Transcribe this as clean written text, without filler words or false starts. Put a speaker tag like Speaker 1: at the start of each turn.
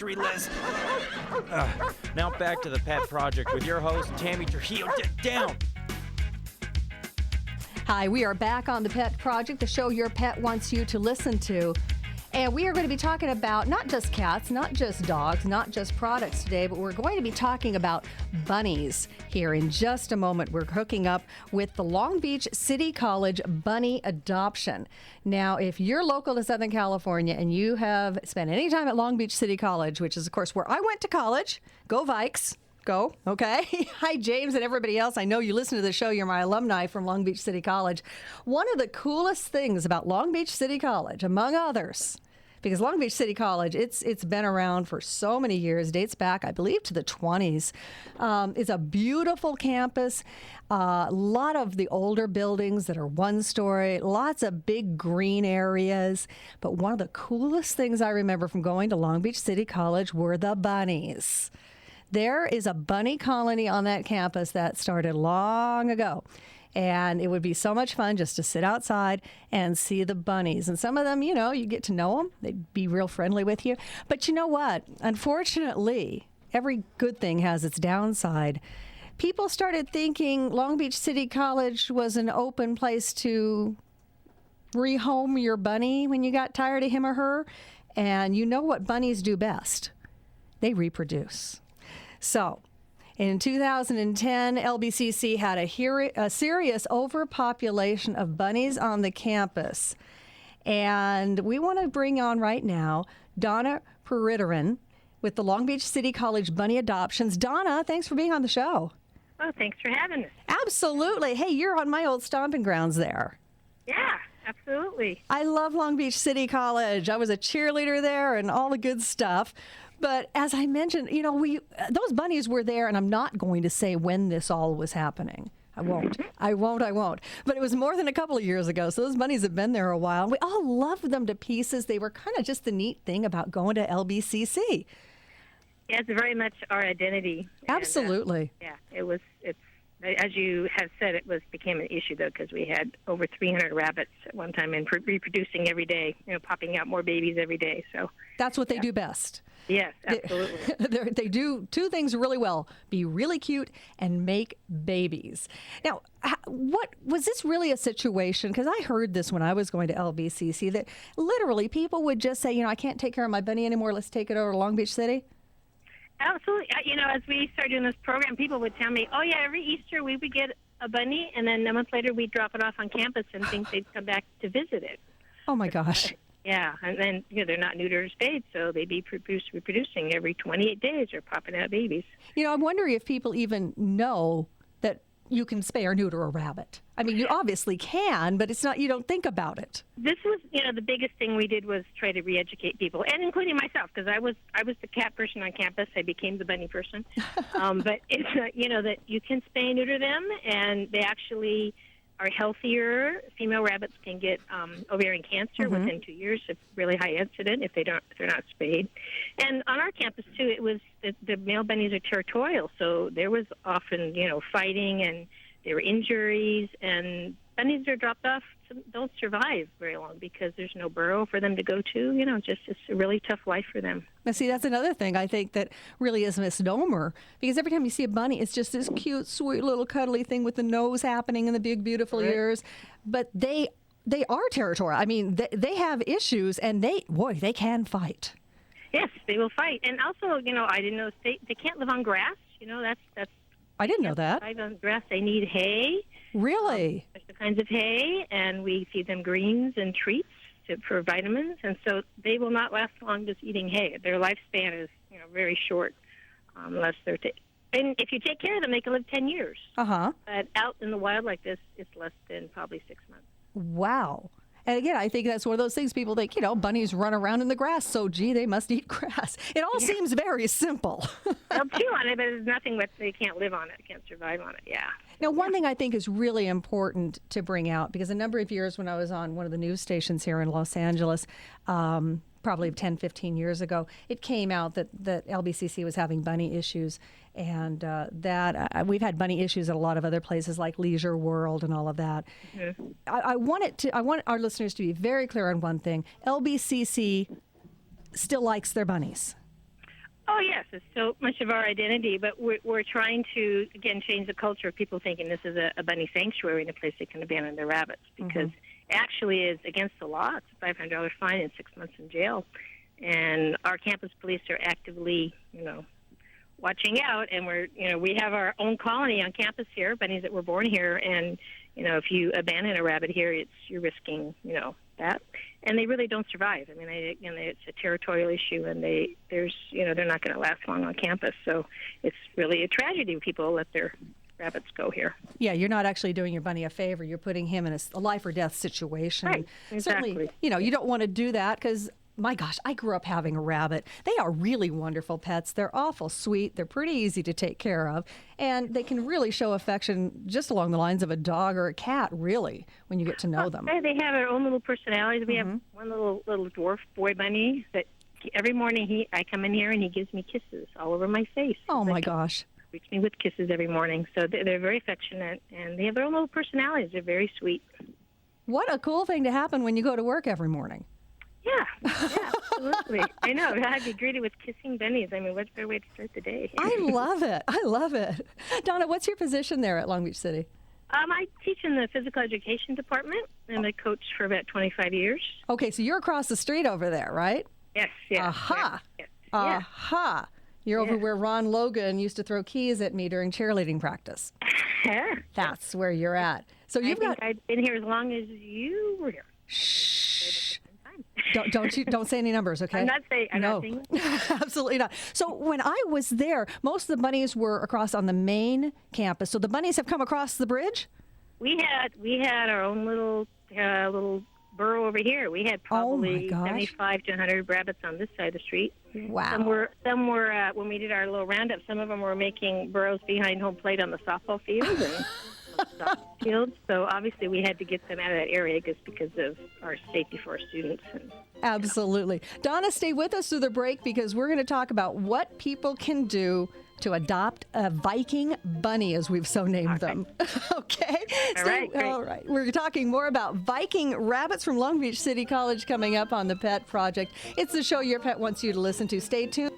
Speaker 1: list. Now back to the Pet Project with your host, Tammy Trujillo. Down.
Speaker 2: Hi, we are back on the Pet Project, the show your pet wants you to listen to. And we are going to be talking about not just cats, not just dogs, not just products today, but we're going to be talking about bunnies here in just a moment. We're hooking up with the Long Beach City College Bunny Adoption. Now, if you're local to Southern California and you have spent any time at Long Beach City College, which is, of course, where I went to college, go Vikes. Go, okay? Hi, James and everybody else. I know you listen to the show. You're my alumni from Long Beach City College. One of the coolest things about Long Beach City College, among others, because Long Beach City College, it's been around for so many years, dates back, I believe, to the 20s. It's a beautiful campus, a lot of the older buildings that are one-story, lots of big green areas. But one of the coolest things I remember from going to Long Beach City College were the bunnies. There is a bunny colony on that campus that started long ago. And it would be so much fun just to sit outside and see the bunnies. And some of them, you get to know them. They'd be real friendly with you. But you know what? Unfortunately, every good thing has its downside. People started thinking Long Beach City College was an open place to rehome your bunny when you got tired of him or her. And you know what bunnies do best? They reproduce. So, in 2010, LBCC had a serious overpopulation of bunnies on the campus. And we want to bring on right now Donna Puridaran with the Long Beach City College Bunny Adoptions. Donna, thanks for being on the show.
Speaker 3: Oh, thanks for having us.
Speaker 2: Absolutely. Hey, you're on my old stomping grounds there.
Speaker 3: Yeah, absolutely.
Speaker 2: I love Long Beach City College. I was a cheerleader there and all the good stuff. But as I mentioned, those bunnies were there, and I'm not going to say when this all was happening. I won't. But it was more than a couple of years ago, so those bunnies have been there a while. We all loved them to pieces. They were kind of just the neat thing about going to LBCC.
Speaker 3: Yeah, it's very much our identity.
Speaker 2: Absolutely.
Speaker 3: And, it's as you have said, became an issue, though, because we had over 300 rabbits at one time and reproducing every day, popping out more babies every day. So
Speaker 2: that's what they do best.
Speaker 3: Yes, absolutely.
Speaker 2: They do two things really well: be really cute and make babies. Now, what was this really a situation? Because I heard this when I was going to LBCC, that literally people would just say, I can't take care of my bunny anymore. Let's take it over to Long Beach City.
Speaker 3: Absolutely. As we started doing this program, people would tell me, oh, yeah, every Easter we would get a bunny, and then a month later we'd drop it off on campus and think they'd come back to visit it.
Speaker 2: Oh, my gosh.
Speaker 3: Yeah, and then they're not neutered or spayed, so they'd be reproducing every 28 days or popping out babies.
Speaker 2: I'm wondering if people even know that you can spay or neuter a rabbit. I mean, you obviously can, but it's not. You don't think about it.
Speaker 3: This was, the biggest thing we did was try to re-educate people, and including myself, because I was the cat person on campus. I became the bunny person. But it's that you can spay and neuter them, and they actually are healthier. Female rabbits can get ovarian cancer within 2 years, of really high incident if they're not spayed. And on our campus too, it was the male bunnies are territorial, so there was often fighting and there were injuries, and bunnies that are dropped off don't survive very long because there's no burrow for them to go to. Just it's a really tough life for them.
Speaker 2: Now, see, that's another thing I think that really is a misnomer, because every time you see a bunny, it's just this cute, sweet little cuddly thing with the nose happening and the big, beautiful ears. But they are territorial. I mean, they have issues, and they can fight.
Speaker 3: Yes, they will fight. And also, I didn't know they can't live on grass. That's
Speaker 2: I didn't know that.
Speaker 3: Live on grass. They need hay.
Speaker 2: Really?
Speaker 3: Special kinds of hay, and we feed them greens and treats for vitamins, and so they will not last long just eating hay. Their lifespan is very short, unless they're and if you take care of them, they can live 10 years. But out in the wild like this, it's less than probably 6 months.
Speaker 2: Wow. And again, I think that's one of those things people think, bunnies run around in the grass, so gee, they must eat grass. It all seems very simple.
Speaker 3: They'll chew on it, but there's nothing that they can't live on it, can't survive on it,
Speaker 2: Now, one thing I think is really important to bring out, because a number of years when I was on one of the news stations here in Los Angeles, probably 10, 15 years ago, it came out that LBCC was having bunny issues, and that we've had bunny issues at a lot of other places like Leisure World and all of that. Mm-hmm. I want our listeners to be very clear on one thing. LBCC still likes their bunnies.
Speaker 3: Oh, yes, it's so much of our identity, but we're trying to, again, change the culture of people thinking this is a bunny sanctuary and a place they can abandon their rabbits, because it actually is against the law. It's a $500 fine and 6 months in jail. And our campus police are actively, watching out, and we have our own colony on campus here, bunnies that were born here, and, if you abandon a rabbit here, you're risking, that. And they really don't survive. I mean, it's a territorial issue, and they're not going to last long on campus. So it's really a tragedy when people let their rabbits go here.
Speaker 2: Yeah, you're not actually doing your bunny a favor. You're putting him in a life or death situation.
Speaker 3: Right, exactly.
Speaker 2: Certainly, you don't want to do that because, my gosh, I grew up having a rabbit. They are really wonderful pets. They're awful sweet. They're pretty easy to take care of. And they can really show affection just along the lines of a dog or a cat, really, when you get to know them.
Speaker 3: They have their own little personalities. We have one little dwarf boy bunny that every morning I come in here and he gives me kisses all over my face.
Speaker 2: Oh, my gosh.
Speaker 3: He greets me with kisses every morning. So they're very affectionate, and they have their own little personalities. They're very sweet.
Speaker 2: What a cool thing to happen when you go to work every morning.
Speaker 3: Yeah, absolutely. I know. I'd be greeted with kissing bunnies. I mean, what better way to start the day?
Speaker 2: I love it. I love it. Donna, what's your position there at Long Beach City?
Speaker 3: I teach in the physical education department. I'm a coach for about 25 years.
Speaker 2: Okay, so you're across the street over there, right?
Speaker 3: Yes, yes.
Speaker 2: Aha.
Speaker 3: Yes.
Speaker 2: Aha. You're over where Ron Logan used to throw keys at me during cheerleading practice.
Speaker 3: Yeah.
Speaker 2: That's where you're at. So you've got.
Speaker 3: I've been here as long as you were here.
Speaker 2: Shh. Don't say any numbers, okay?
Speaker 3: I'm not saying.
Speaker 2: Absolutely not. So when I was there, most of the bunnies were across on the main campus. So the bunnies have come across the bridge?
Speaker 3: We had our own little burrow over here. We had probably 75 to 100 rabbits on this side of the street.
Speaker 2: Wow.
Speaker 3: Some were when we did our little roundup, some of them were making burrows behind home plate on the softball field and fields. So obviously we had to get them out of that area just because of our safety for our students.
Speaker 2: Absolutely. Donna, stay with us through the break because we're going to talk about what people can do to adopt a Viking bunny, as we've so named them. Okay? All right. We're talking more about Viking rabbits from Long Beach City College coming up on the Pet Project. It's the show your pet wants you to listen to. Stay tuned.